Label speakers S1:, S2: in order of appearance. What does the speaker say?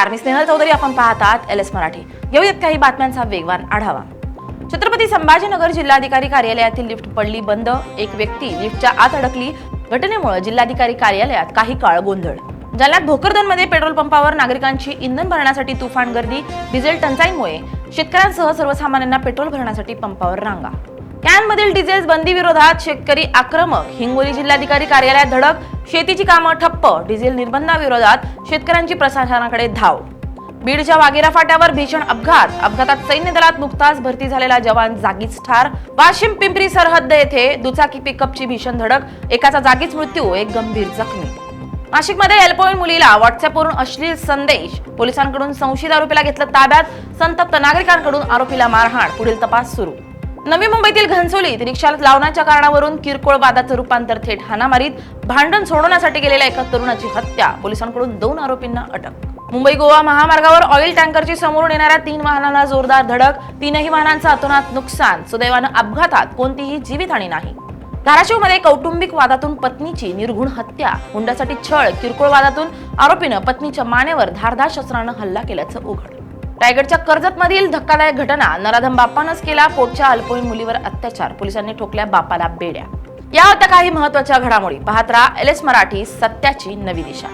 S1: नमस्कार, मी स्नेहल चौधरी. आपण पाहतात LS मराठी. घेऊयात काही बातम्यांचा वेगवान आढावा. छत्रपती संभाजीनगर जिल्हाधिकारी कार्यालयातील लिफ्ट पडली बंद. एक व्यक्ती लिफ्टच्या आत अडकली. घटनेमुळे जिल्हाधिकारी कार्यालयात काही काळ गोंधळ. जालन्यात भोकरदनमध्ये पेट्रोल पंपावर नागरिकांची इंधन भरण्यासाठी तुफान गर्दी. डिझेल टंचाईमुळे शेतकऱ्यांसह सर्वसामान्यांना पेट्रोल भरण्यासाठी पंपावर रांगा. कॅनमधील डिझेल बंदी विरोधात शेतकरी आक्रमक. हिंगोली जिल्हाधिकारी कार्यालयात धडक. शेतीची कामं ठप्प. डिझेल निर्बंधाविरोधात शेतकऱ्यांची प्रशासनाकडे धाव. बीडच्या वाघेरा फाट्यावर भीषण अपघात. अपघातात सैन्य दलात नुकताच भरती झालेला जवान जागीच ठार. वाशिम पिंपरी सरहद्द येथे दुचाकी पिकअपची भीषण धडक. एकाचा जागीच मृत्यू, एक गंभीर जखमी. नाशिकमध्ये अल्पवयीन मुलीला व्हॉट्सअपवरून अश्लील संदेश. पोलिसांकडून संशयित आरोपीला घेतलं ताब्यात. संतप्त नागरिकांकडून आरोपीला मारहाण. पुढील तपास सुरू. नवी मुंबईतील घनसोलीत रिक्षा लावण्याच्या कारणावरून किरकोळ वादाचं रूपांतर थेट हाणामारीत. भांडण सोडवण्यासाठी गेलेल्या एका तरुणाची हत्या. पोलिसांकडून 2 आरोपींना अटक. मुंबई गोवा महामार्गावर ऑइल टँकरची समोरून येणाऱ्या 3 वाहनांना जोरदार धडक. 3ही वाहनांचं अतोनात नुकसान. सुदैवानं अपघातात कोणतीही जीवितहानी नाही. धाराशिवमध्ये कौटुंबिक वादातून पत्नीची निर्घुण हत्या. हुंड्यासाठी छळ. किरकोळ वादातून आरोपीनं पत्नीच्या मानेवर धारदार शस्त्रानं हल्ला केल्याचं उघड. रायगडच्या कर्जतमधील धक्कादायक घटना. नराधम बापानंच केला पोटच्या अल्पवयीन मुलीवर अत्याचार. पोलिसांनी ठोकल्या बापाला बेड्या. या होत्या काही महत्त्वाच्या घडामोडी. पाहत राहा LS मराठी, सत्याची नवी दिशा.